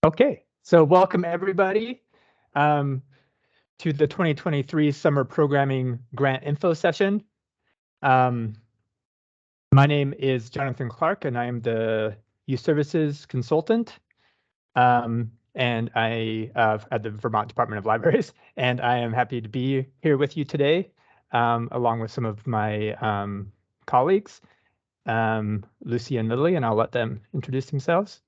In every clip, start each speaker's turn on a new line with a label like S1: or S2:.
S1: Okay, so welcome everybody to the 2023 Summer Programming Grant Info Session. My name is Jonathan Clark, and I am the Youth Services Consultant, and I at the Vermont Department of Libraries, and I am happy to be here with you today, along with some of my colleagues, Lucy and Lily, and I'll let them introduce themselves.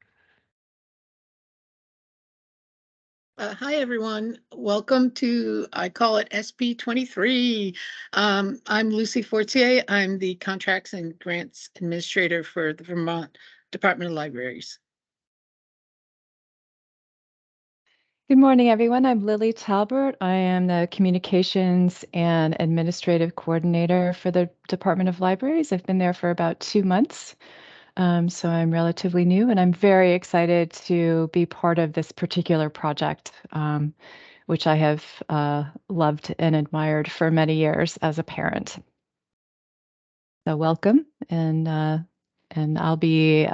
S2: Hi, everyone. Welcome to, I call it SP23. I'm Lucy Fortier. I'm the Contracts and Grants Administrator for the Vermont Department of Libraries.
S3: Good morning, everyone. I'm Lily Talbert. I am the Communications and Administrative Coordinator for the Department of Libraries. I've been there for about 2 months, so I'm relatively new, and I'm very excited to be part of this particular project, which I have loved and admired for many years as a parent. So welcome, and I'll be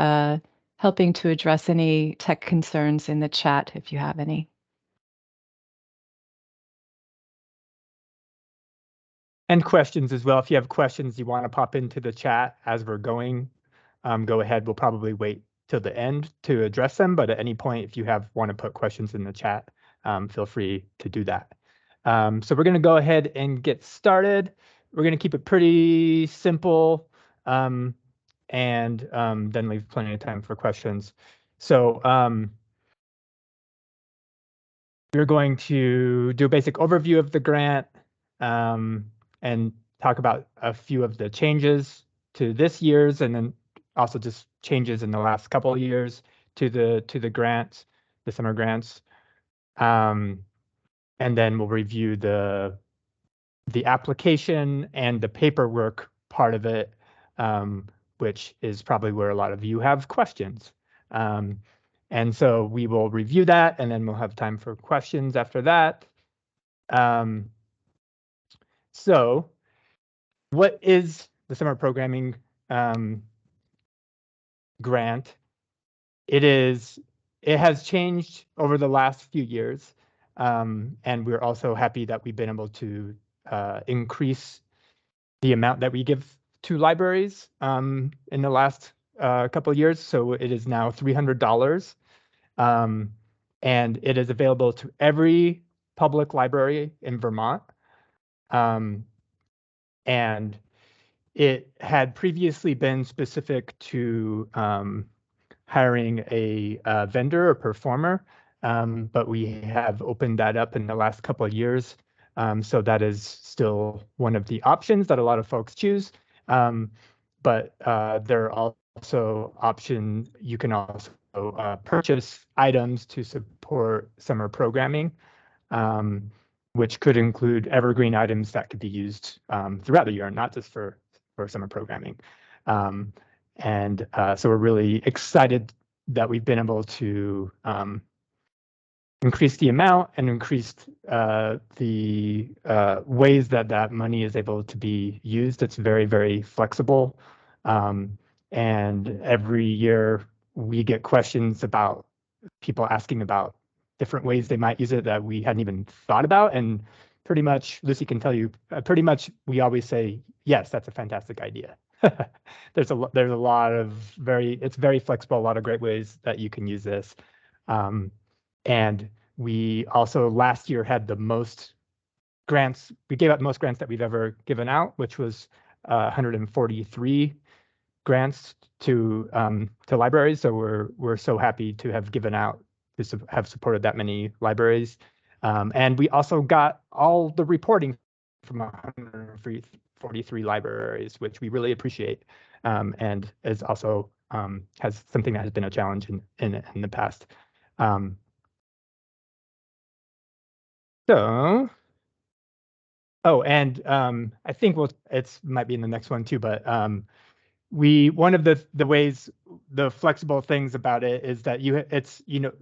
S3: helping to address any tech concerns in the chat if you have any.
S1: And questions as well. If you have questions you want to pop into the chat as we're going, go ahead. We'll probably wait till the end to address them, but at any point, if you want to put questions in the chat, feel free to do that. So we're going to go ahead and get started. We're going to keep it pretty simple, and then leave plenty of time for questions. So we're going to do a basic overview of the grant, and talk about a few of the changes to this year's, and then also just changes in the last couple of years to the grants, the summer grants. And then we'll review the application and the paperwork part of it, which is probably where a lot of you have questions. And so we will review that, and then we'll have time for questions after that. So what is the summer programming grant? It has changed over the last few years, and we're also happy that we've been able to increase the amount that we give to libraries in the last couple of years. So it is now $300, and it is available to every public library in Vermont. And it had previously been specific to hiring a vendor or performer, but we have opened that up in the last couple of years. So that is still one of the options that a lot of folks choose. But there are also options. You can also purchase items to support summer programming, which could include evergreen items that could be used throughout the year, not just for summer programming. So we're really excited that we've been able to increase the amount and increase the ways that money is able to be used. It's very, very flexible. And every year we get questions about people asking about different ways they might use it that we hadn't even thought about. And pretty much, Lucy can tell you, pretty much we always say, yes, that's a fantastic idea. There's a lot of it's very flexible, a lot of great ways that you can use this. And we also last year had the most grants. We gave out the most grants that we've ever given out, which was 143 grants to libraries. So we're so happy to have given out, to have supported that many libraries. And we also got all the reporting from 143 libraries, which we really appreciate, and is also has something that has been a challenge in the past. I think it might be in the next one too, but one of the ways, the flexible things about it is that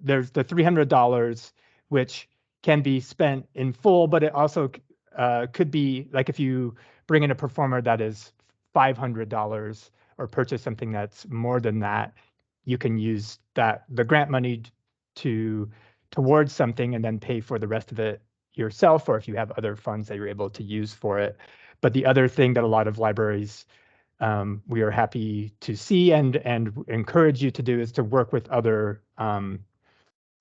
S1: there's the $300, which can be spent in full, but it also could be like if you bring in a performer that is $500 or purchase something that's more than that, you can use the grant money towards something and then pay for the rest of it yourself, or if you have other funds that you're able to use for it. But the other thing that a lot of libraries we are happy to see and encourage you to do is to work with other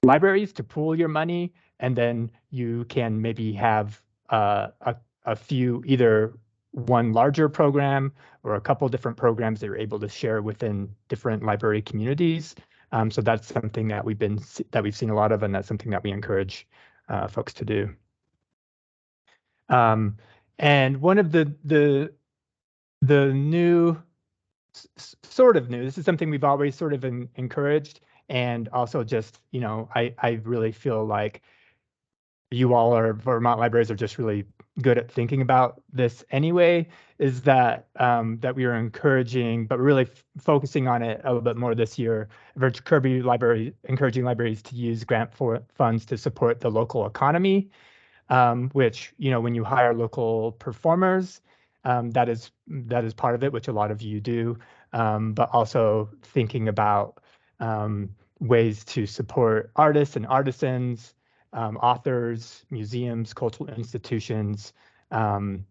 S1: libraries to pool your money, and then you can maybe have a few, either one larger program or a couple different programs that you're able to share within different library communities. So that's something that we've seen a lot of, and that's something that we encourage folks to do. And one of the new, sort of new, this is something we've always sort of encouraged, and also just, I really feel like you all are, Vermont libraries are just really good at thinking about this anyway, is that that we are encouraging, but really focusing on it a little bit more this year, encouraging libraries to use grant funds to support the local economy, which, when you hire local performers, that is part of it, which a lot of you do, but also thinking about ways to support artists and artisans, authors, museums, cultural institutions, and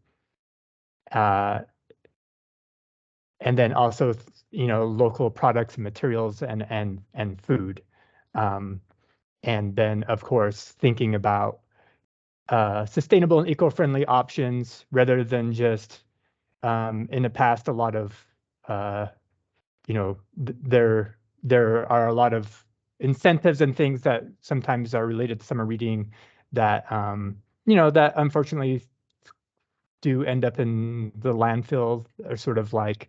S1: then also, local products and materials and food, and then of course thinking about sustainable and eco-friendly options rather than just in the past a lot of there are a lot of incentives and things that sometimes are related to summer reading that that unfortunately do end up in the landfill, or sort of like,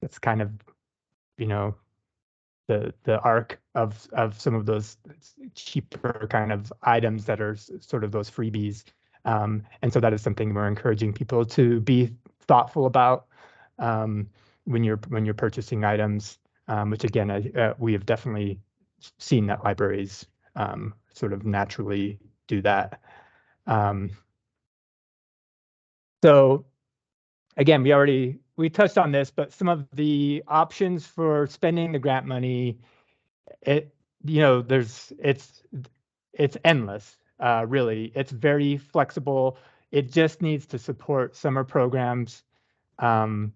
S1: it's kind of the arc of some of those cheaper kind of items that are sort of those freebies. And so that is something we're encouraging people to be thoughtful about when you're purchasing items, which again, we have definitely seen that libraries sort of naturally do that. So again, we touched on this, but some of the options for spending the grant money, it's endless, really. It's very flexible. It just needs to support summer programs. And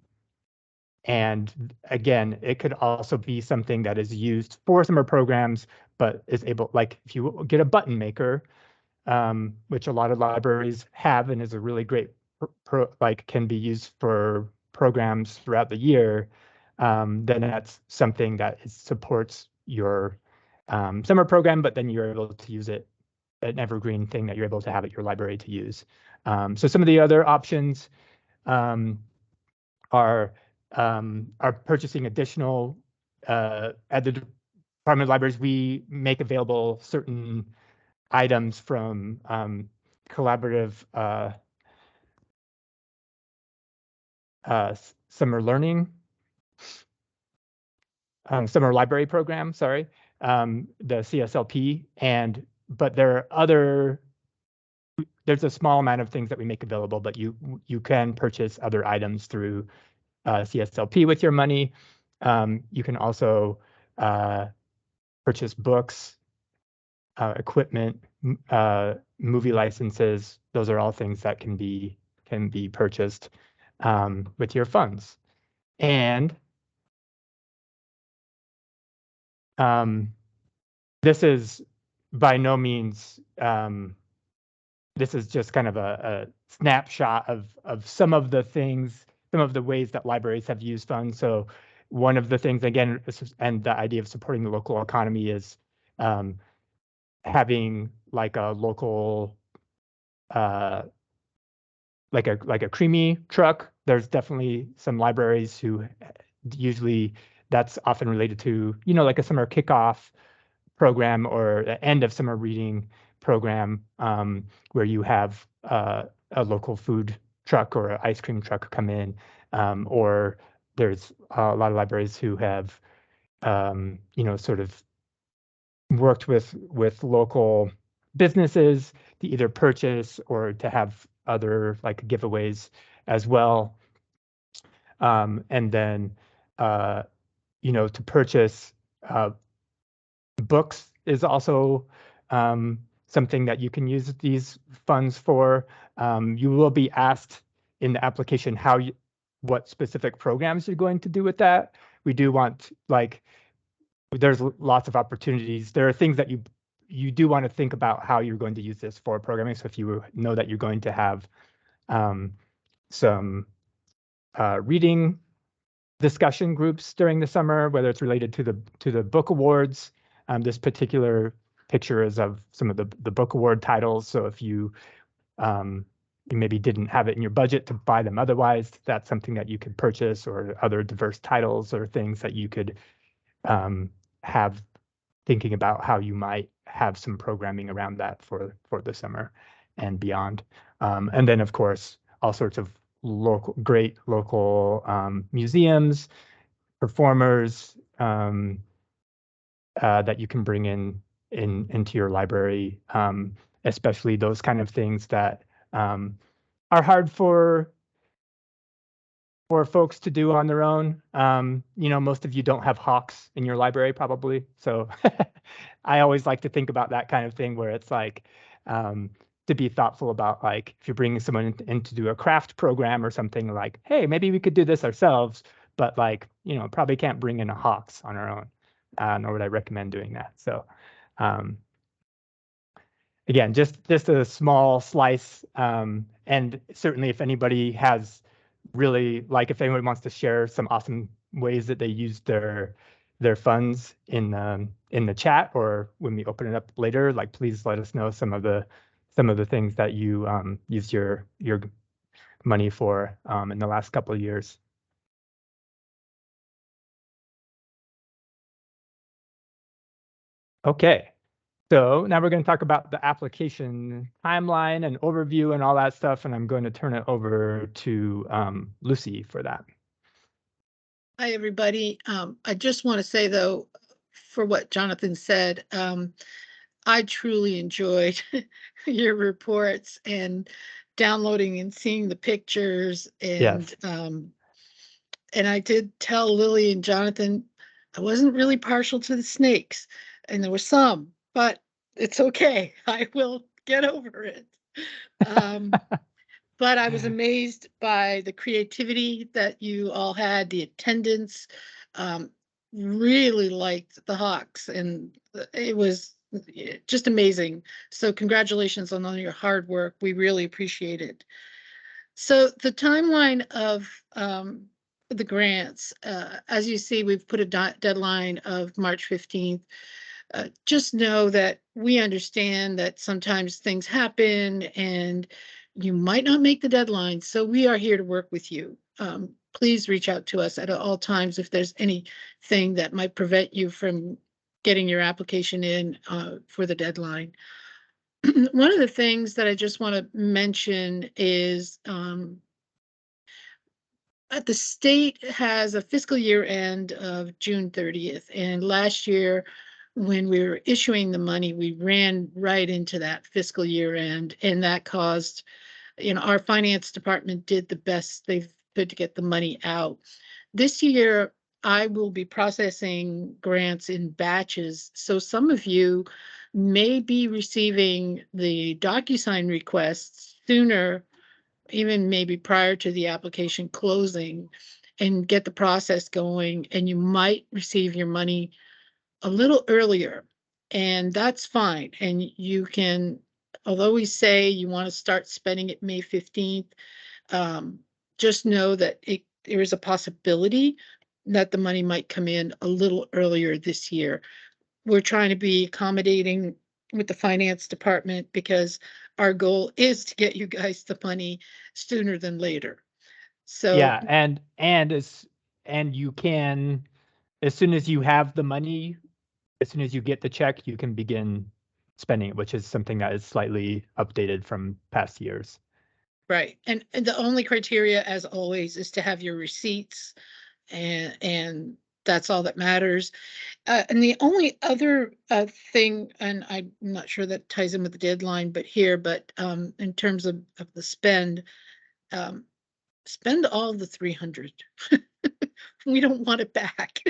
S1: again, it could also be something that is used for summer programs, but is able, like if you get a button maker, which a lot of libraries have and is a really great can be used for programs throughout the year, then that's something that supports your summer program, but then you're able to use it, an evergreen thing that you're able to have at your library to use. So some of the other options are purchasing additional, at the Department of Libraries, we make available certain items from collaborative summer learning, summer library program, sorry, the CSLP, but there's a small amount of things that we make available, but you can purchase other items through CSLP with your money. You can also purchase books, equipment, movie licenses. Those are all things that can be purchased with your funds. And this is by no means, this is just kind of a snapshot of some of the things, some of the ways that libraries have used funds. So one of the things, again, and the idea of supporting the local economy is having like a local, like a creamy truck. There's definitely some libraries who usually that's often related to, like a summer kickoff program or the end of summer reading program, where you have a local food truck or an ice cream truck come in, or there's a lot of libraries who have, sort of worked with local businesses to either purchase or to have other like giveaways as well. And then, to purchase books is also something that you can use these funds for. You will be asked in the application what specific programs you're going to do with that. We do want, like, there's lots of opportunities. There are things that you do want to think about how you're going to use this for programming. So if you know that you're going to have some reading discussion groups during the summer, whether it's related to the book awards. This particular picture is of some of the book award titles. So if you maybe didn't have it in your budget to buy them otherwise, that's something that you could purchase, or other diverse titles or things that you could have, thinking about how you might have some programming around that for the summer and beyond. And then, of course, all sorts of great local museums, performers that you can bring into your library, especially those kind of things that are hard for folks to do on their own. Most of you don't have hawks in your library, probably. So I always like to think about that kind of thing, where it's like to be thoughtful about, like, if you're bringing someone in to do a craft program or something, like, hey, maybe we could do this ourselves, but, like, probably can't bring in a hawks on our own, nor would I recommend doing that. So again, just a small slice. And certainly if anybody has really, like, if anyone wants to share some awesome ways that they use their funds in the chat, or when we open it up later, like, please let us know some of the things that you used your money for in the last couple of years. Okay. So now we're going to talk about the application timeline and overview and all that stuff, and I'm going to turn it over to Lucy for that.
S2: Hi, everybody. I just want to say, though, for what Jonathan said, I truly enjoyed your reports and downloading and seeing the pictures. And
S1: Yes.
S2: And I did tell Lily and Jonathan I wasn't really partial to the snakes, and there were some, but it's okay. I will get over it. But I was amazed by the creativity that you all had, the attendance. Really liked the Hawks, and it was just amazing. So congratulations on all your hard work. We really appreciate it. So the timeline of the grants, as you see, we've put a deadline of March 15th. Just know that we understand that sometimes things happen and you might not make the deadline. So we are here to work with you. Please reach out to us at all times if there's anything that might prevent you from getting your application in for the deadline. One of the things that I just want to mention is the state has a fiscal year end of June 30th. And last year, when we were issuing the money, we ran right into that fiscal year end. And that caused, our finance department did the best they could to get the money out. This year, I will be processing grants in batches. So some of you may be receiving the DocuSign requests sooner, even maybe prior to the application closing, and get the process going, and you might receive your money a little earlier, and that's fine. And you can, although we say you want to start spending it May 15th, just know that there is a possibility that the money might come in a little earlier this year. We're trying to be accommodating with the finance department because our goal is to get you guys the money sooner than later. So
S1: yeah, and you can, as soon as you have the money, as soon as you get the check, you can begin spending it, which is something that is slightly updated from past years.
S2: right, and the only criteria, as always, is to have your receipts, and that's all that matters. And the only other thing, and I'm not sure that ties in with the deadline, but in terms of the spend all of the 300. We don't want it back.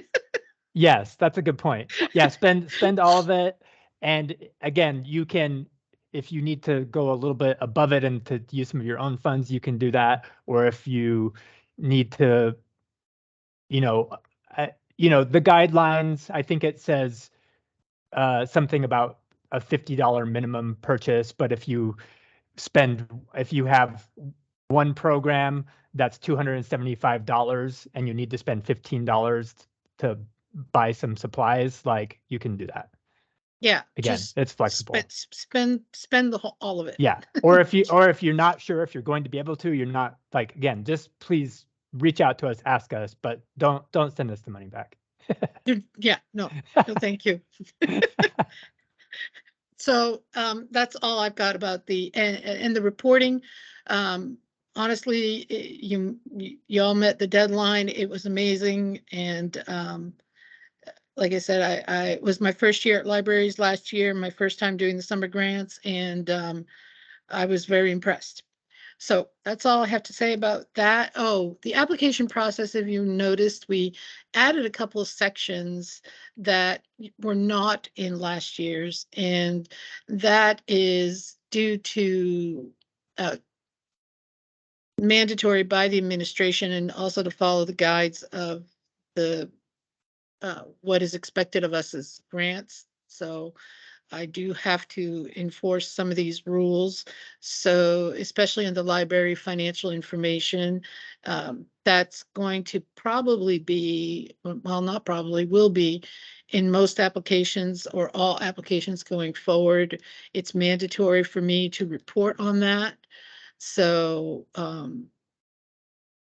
S1: Yes, that's a good point. Yeah, spend all of it. And again, you can, if you need to go a little bit above it and to use some of your own funds, you can do that. Or if you need to, you know, the guidelines, I think it says something about a $50 minimum purchase, but if you have one program that's $275 and you need to spend $15 to buy some supplies, like you can do that.
S2: Yeah.
S1: Again,
S2: just
S1: it's flexible.
S2: spend the whole, all of it.
S1: Yeah. Or if you're not sure if you're going to be able to, you're not, like, again, just please reach out to us, ask us, but don't send us the money back.
S2: Yeah, no, thank you. So that's all I've got about the and the reporting. Honestly, you all met the deadline. It was amazing, and like I said, I it was my first year at libraries last year, my first time doing the summer grants, and I was very impressed. So that's all I have to say about that. Oh, the application process, if you noticed, we added a couple of sections that were not in last year's, and that is due to mandatory by the administration, and also to follow the guides of the what is expected of us as grants. So I do have to enforce some of these rules. So especially in the library financial information, that's going to probably be, well, not probably, will be in most applications or all applications going forward. It's mandatory for me to report on that. So, and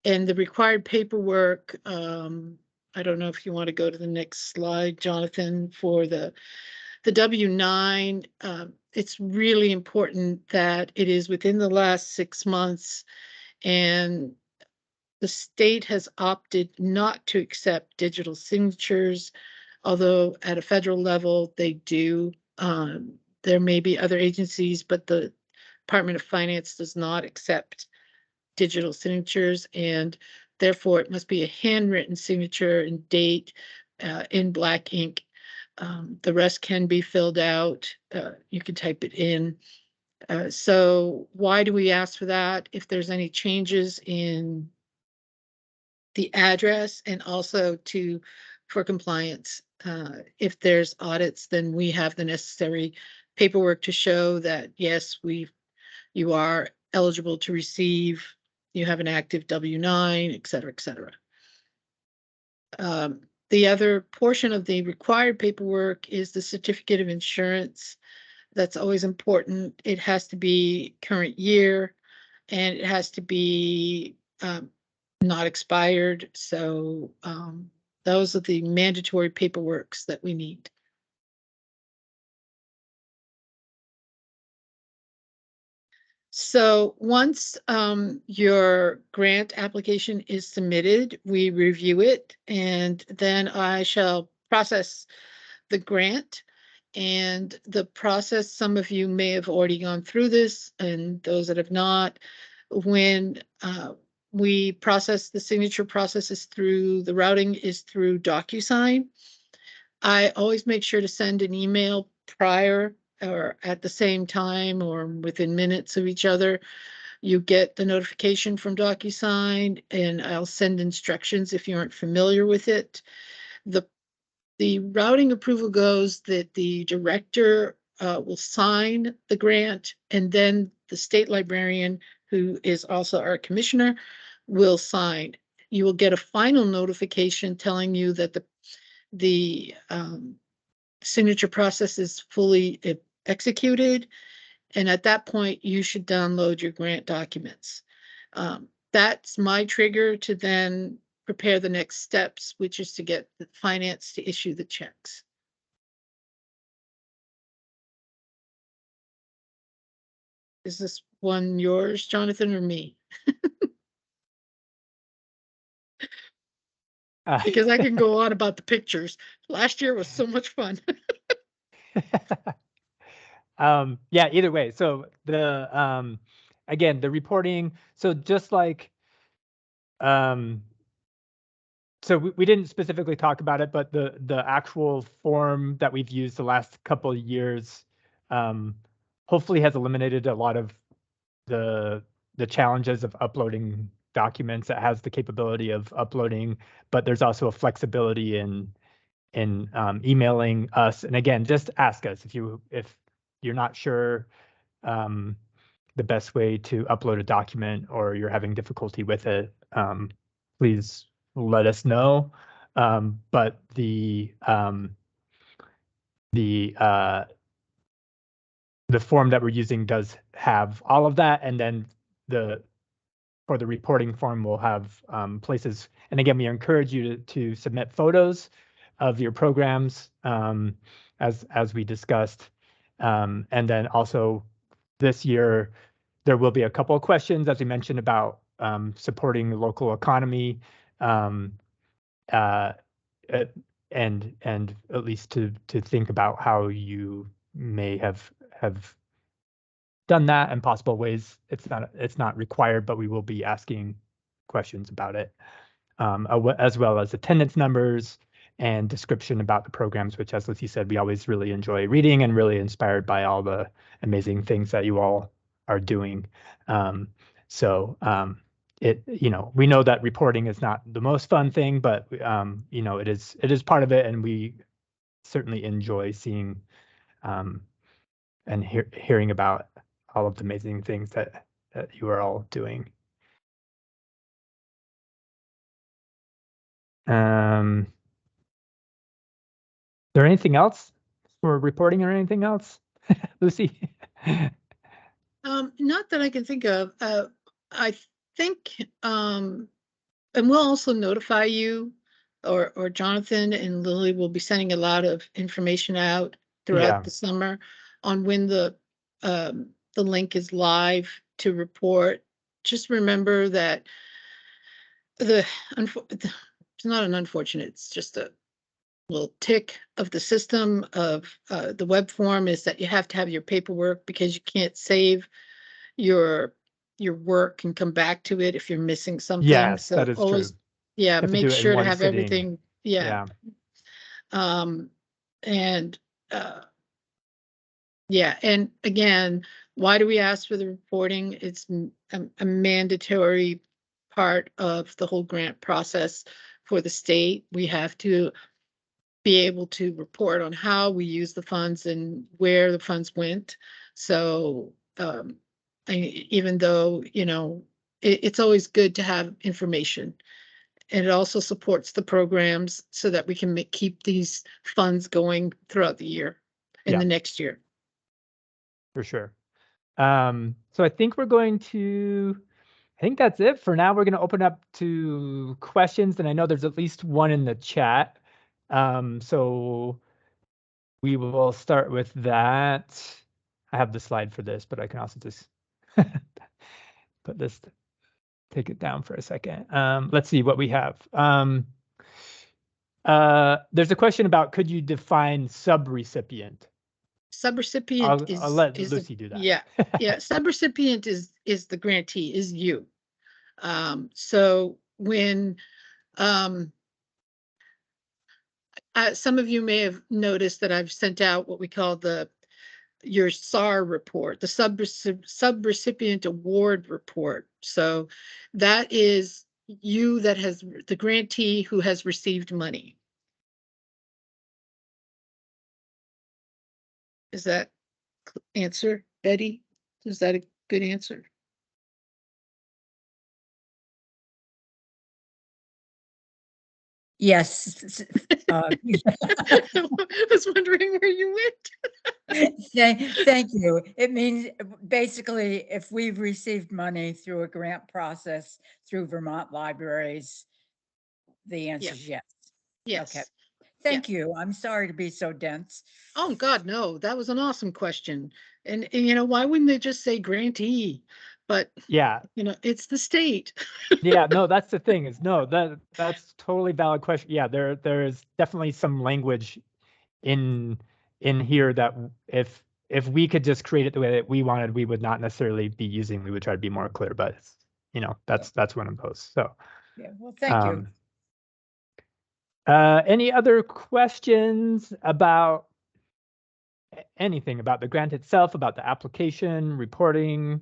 S2: the required paperwork, I don't know if you want to go to the next slide, Jonathan, for the W-9, it's really important that it is within the last 6 months, and the state has opted not to accept digital signatures, although at a federal level they do. There may be other agencies, but the Department of Finance does not accept digital signatures, and therefore it must be a handwritten signature and date in black ink. The rest can be filled out. You can type it in. So why do we ask for that? If there's any changes in the address, and also for compliance, if there's audits, then we have the necessary paperwork to show that, yes, you are eligible to receive, you have an active W-9, et cetera, et cetera. The other portion of the required paperwork is the certificate of insurance. That's always important. It has to be current year, and it has to be not expired. So those are the mandatory paperworks that we need. So once your grant application is submitted, we review it, and then I shall process the grant. And the process, some of you may have already gone through this, and those that have not, when we process the signature processes through, the routing is through DocuSign. I always make sure to send an email prior or at the same time or within minutes of each other. You get the notification from DocuSign, and I'll send instructions if you aren't familiar with it. The routing approval goes that the director will sign the grant, and then the state librarian, who is also our commissioner, will sign. You will get a final notification telling you that the signature process is fully executed, and at that point you should download your grant documents. That's my trigger to then prepare the next steps, which is to get the finance to issue the checks. Is this one yours, Jonathan, or me? Because I can go on about the pictures. Last year was so much fun.
S1: Yeah, either way. So the again, the reporting, so just like so we didn't specifically talk about it, but the actual form that we've used the last couple of years hopefully has eliminated a lot of the challenges of uploading documents. It has the capability of uploading, but there's also a flexibility in emailing us. And again, just ask us if you're not sure the best way to upload a document or you're having difficulty with it. Please let us know. But the form that we're using does have all of that, and then for the reporting form, we'll have places. And again, we encourage you to submit photos of your programs as we discussed. And then also this year, there will be a couple of questions, as we mentioned, about supporting the local economy, and at least to think about how you may have done that in possible ways. It's not required, but we will be asking questions about it, as well as attendance numbers and description about the programs, which, as Lucy said, we always really enjoy reading and really inspired by all the amazing things that you all are doing. We know that reporting is not the most fun thing, but it is part of it, and we certainly enjoy seeing and hearing about all of the amazing things that you are all doing. Is there anything else for reporting or anything else, Lucy?
S2: Not that I can think of. I think, and we'll also notify you, or Jonathan and Lily will be sending a lot of information out throughout the summer on when the link is live to report. Just remember that it's not an unfortunate, it's just a little tick of the system of the web form is that you have to have your paperwork, because you can't save your work and come back to it if you're missing something.
S1: Yes,
S2: so
S1: that is
S2: always,
S1: true.
S2: Yeah,
S1: Have to
S2: make
S1: do it in
S2: sure to
S1: one
S2: have
S1: sitting.
S2: everything. Yeah. And yeah, and again, why do we ask for the reporting? It's a mandatory part of the whole grant process for the state. We have to be able to report on how we use the funds and where the funds went. So even though, it's always good to have information. And it also supports the programs so that we can keep these funds going throughout the year and the next year.
S1: For sure. So I think that's it for now. We're going to open up to questions, and I know there's at least one in the chat. So we will start with that. I have the slide for this, but I can also just take it down for a second. Let's see what we have. There's a question about, could you define subrecipient?
S2: Subrecipient
S1: I'll let Lucy do that.
S2: Yeah. Subrecipient is the grantee, is you. So when some of you may have noticed that I've sent out what we call your SAR report, the subrecipient award report. So that is you, that has the grantee who has received money. Is that answer, Betty? Is that a good answer?
S4: Yes.
S2: I was wondering where you went.
S4: Thank you. It means basically, if we've received money through a grant process through Vermont Libraries, the answer is yes.
S2: Yes.
S4: Okay. Thank you. I'm sorry to be so dense.
S2: Oh, God, no, that was an awesome question. And why wouldn't they just say grantee? But it's the state.
S1: No, that's the thing, is that's totally valid question. There is definitely some language in here that if we could just create it the way that we wanted, we would not necessarily be using. We would try to be more clear, but that's one of those. So
S4: well, thank you.
S1: Any other questions about anything about the grant itself, about the application, reporting?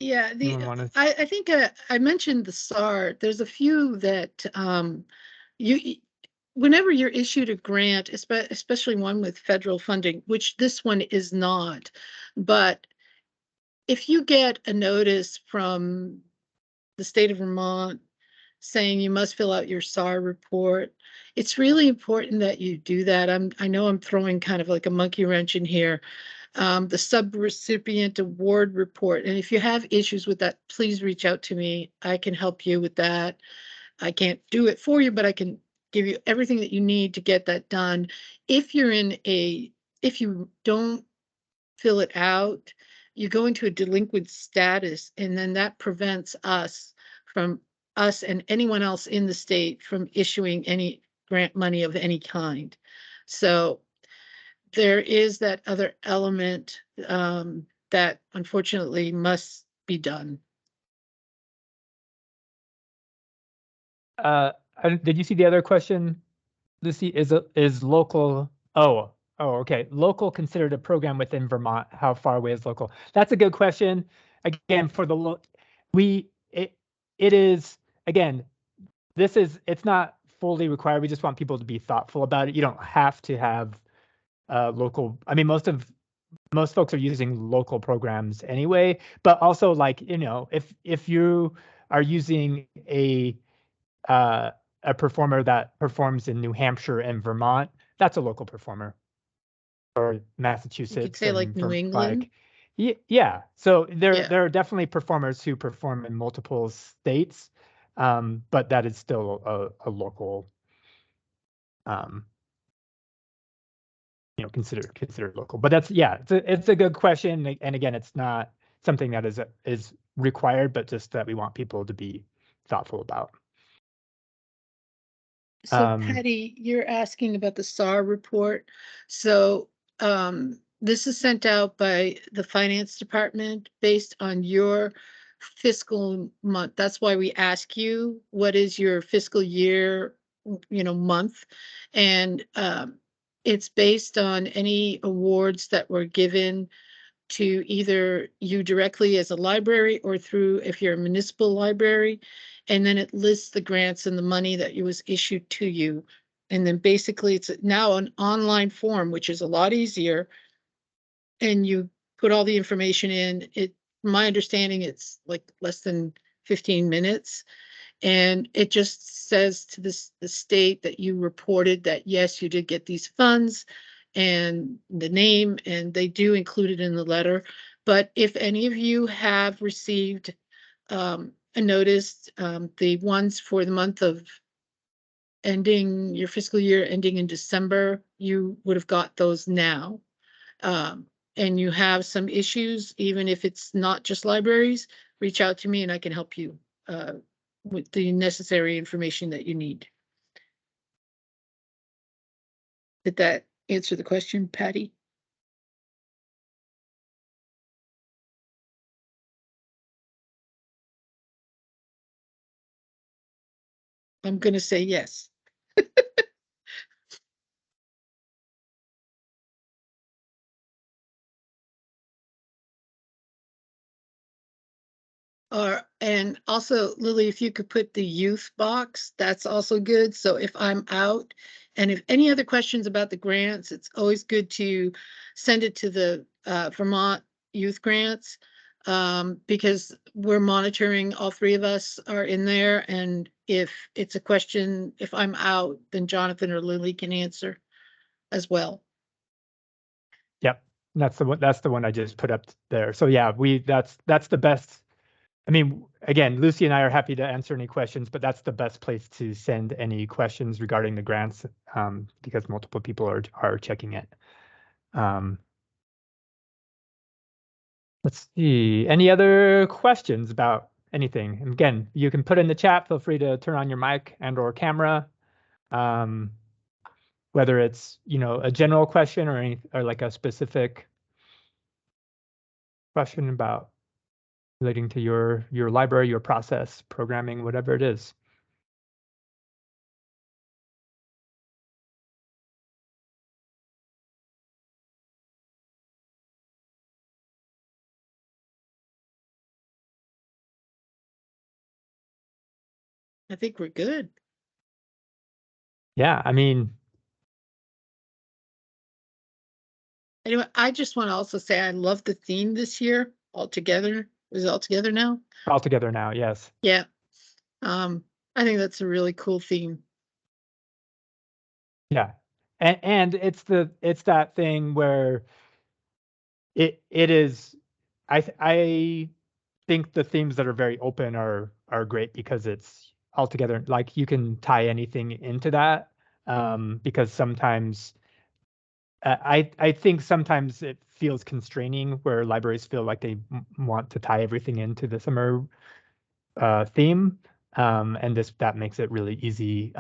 S2: Yeah,
S1: Anyone want to?
S2: I think I mentioned the SAR. There's a few that you whenever you're issued a grant, especially one with federal funding, which this one is not, but if you get a notice from the state of Vermont saying you must fill out your SAR report, it's really important that you do that. I know I'm throwing kind of like a monkey wrench in here. The subrecipient award report. And if you have issues with that, please reach out to me. I can help you with that. I can't do it for you, but I can give you everything that you need to get that done. If you're if you don't fill it out, you go into a delinquent status, and then that prevents us and anyone else in the state from issuing any grant money of any kind. So there is that other element that unfortunately must be done.
S1: Did you see the other question, Lucy? Is local? Oh, okay. Local considered a program within Vermont? How far away is local? That's a good question. Again, for the it is again. It's not fully required. We just want people to be thoughtful about it. You don't have to have local. I mean, most folks are using local programs anyway, but also like, if you are using a performer that performs in New Hampshire and Vermont, that's a local performer, or
S2: You
S1: Massachusetts
S2: could say like
S1: and
S2: New England.
S1: yeah. So
S2: Yeah.
S1: there are definitely performers who perform in multiple states, but that is still a local, um, considered local. But that's, yeah, it's a good question, and again, it's not something that is required, but just that we want people to be thoughtful about.
S2: So Patty, you're asking about the SAR report. So this is sent out by the finance department based on your fiscal month. That's why we ask you, what is your fiscal year, month? And it's based on any awards that were given to either you directly as a library or through, if you're a municipal library. And then it lists the grants and the money that was issued to you. And then basically it's now an online form, which is a lot easier. And you put all the information in it. My understanding, it's like less than 15 minutes. And it just says to the state that you reported that, yes, you did get these funds and the name, and they do include it in the letter. But if any of you have received a notice, the ones for the month of ending your fiscal year ending in December, you would have got those now. And you have some issues, even if it's not just libraries, reach out to me and I can help you with the necessary information that you need. Did that answer the question, Patty? I'm going to say yes. And also, Lily, if you could put the youth box, that's also good. So if I'm out, and if any other questions about the grants, it's always good to send it to the Vermont Youth Grants, because we're monitoring, all three of us are in there. And if it's a question, if I'm out, then Jonathan or Lily can answer as well.
S1: Yep, that's the one I just put up there. So yeah, that's the best. I mean, again, Lucy and I are happy to answer any questions, but that's the best place to send any questions regarding the grants, because multiple people are checking it. Let's see, any other questions about anything? And again, you can put in the chat. Feel free to turn on your mic and or camera. Whether it's, a general question or like a specific question about relating to your library, your process, programming, whatever it is.
S2: I think we're good.
S1: Yeah, I mean,
S2: Anyway, I just want to also say I love the theme this year. All together. Is it all together now?
S1: all together now, yes.
S2: Yeah. I think that's a really cool theme.
S1: Yeah. And it's that thing where it is I think the themes that are very open are great because it's all together. Like you can tie anything into that. Because sometimes I think sometimes it feels constraining where libraries feel like they want to tie everything into the summer theme. And that makes it really easy.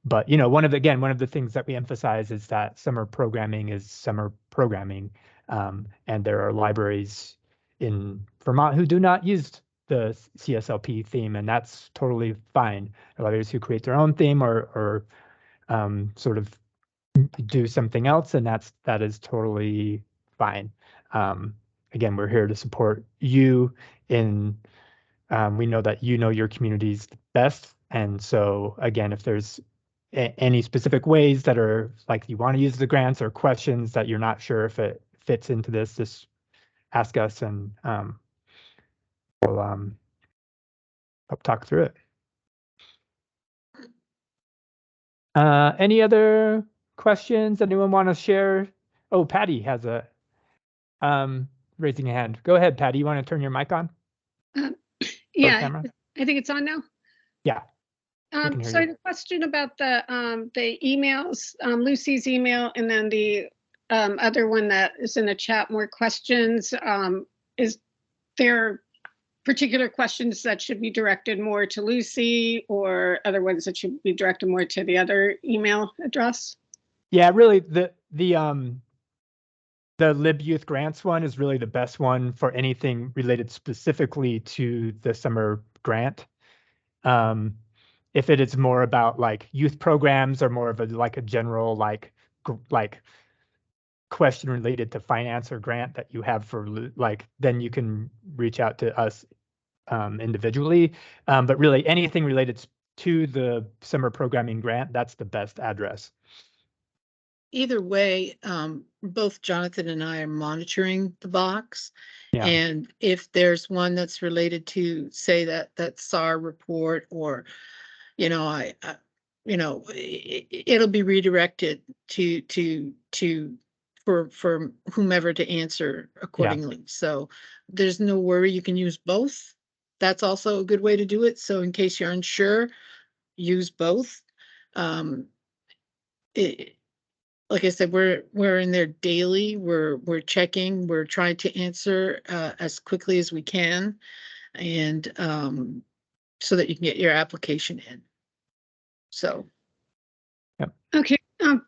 S1: But one of the things that we emphasize is that summer programming is summer programming. And there are libraries in Vermont who do not use the CSLP theme, and that's totally fine. There are libraries who create their own theme or sort of do something else, and that is totally fine. Again, we're here to support you in we know that you know your communities best. And so again, if there's any specific ways that are like you want to use the grants or questions that you're not sure if it fits into this, just ask us and we'll help talk through it. Any other questions? Anyone want to share? Oh, Patty has a raising a hand. Go ahead, Patty. You want to turn your mic on?
S5: Yeah,
S1: camera?
S5: I think it's on now.
S1: Yeah. can hear
S5: So I
S1: you.
S5: had a question about the emails, Lucy's email, and then the other one that is in the chat, more questions. Is there particular questions that should be directed more to Lucy or other ones that should be directed more to the other email address?
S1: Yeah, really the Lib Youth Grants one is really the best one for anything related specifically to the summer grant. If it is more about like youth programs or more of a general like question related to finance or grant that you have for then you can reach out to us individually. But really anything related to the summer programming grant, that's the best address.
S2: Either way, both Jonathan and I are monitoring the box.
S1: Yeah.
S2: And if there's one that's related to, say, that SAR report, or, it'll be redirected for whomever to answer accordingly. So there's no worry, you can use both. That's also a good way to do it. So in case you're unsure, use both. Like I said, we're in there daily. We're checking. We're trying to answer as quickly as we can, and so that you can get your application in. So.
S1: Yep.
S5: Okay.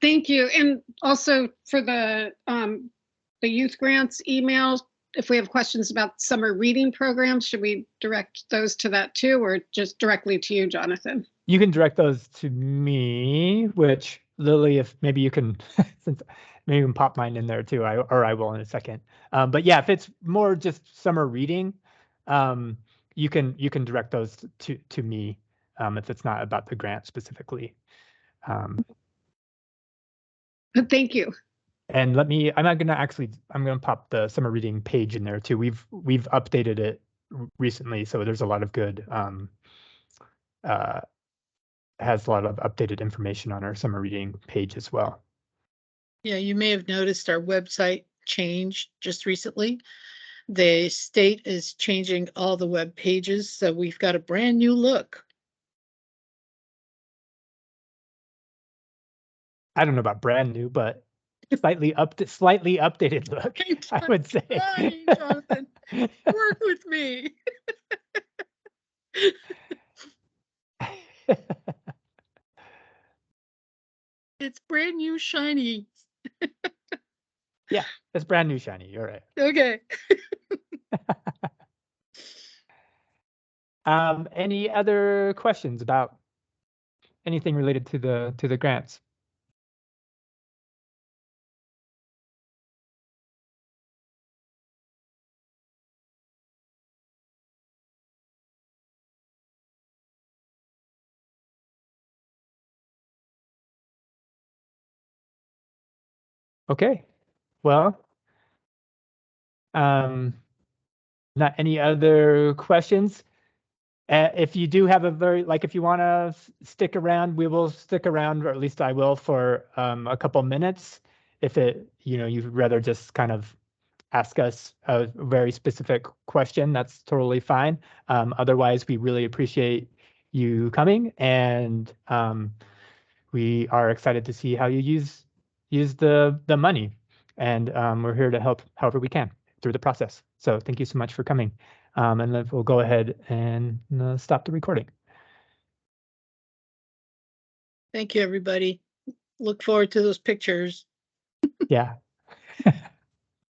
S5: Thank you. And also for the youth grants emails, if we have questions about summer reading programs, should we direct those to that too, or just directly to you, Jonathan?
S1: You can direct those to me, which Lily, if maybe you can, since maybe you can pop mine in there too, I will in a second. But yeah, if it's more just summer reading, you can direct those to me if it's not about the grant specifically.
S5: Thank you.
S1: And I'm gonna pop the summer reading page in there too. We've updated it recently, so there's a lot of good has a lot of updated information on our summer reading page as well.
S2: Yeah, you may have noticed our website changed just recently. The state is changing all the web pages, so we've got a brand new look.
S1: I don't know about brand new, but slightly updated look, I would say.
S2: Trying, Jonathan. Work with me. It's brand new, shiny.
S1: Yeah, it's brand new, shiny. You're right.
S2: Okay.
S1: Any other questions about anything related to the grants? Okay, well, not any other questions? If you do have if you want to stick around, we will stick around, or at least I will, for a couple minutes. If you'd rather just kind of ask us a very specific question, that's totally fine. Otherwise, we really appreciate you coming, and we are excited to see how you use the money. And we're here to help however we can through the process. So thank you so much for coming. And then we'll go ahead and stop the recording.
S2: Thank you, everybody. Look forward to those pictures.
S1: Yeah.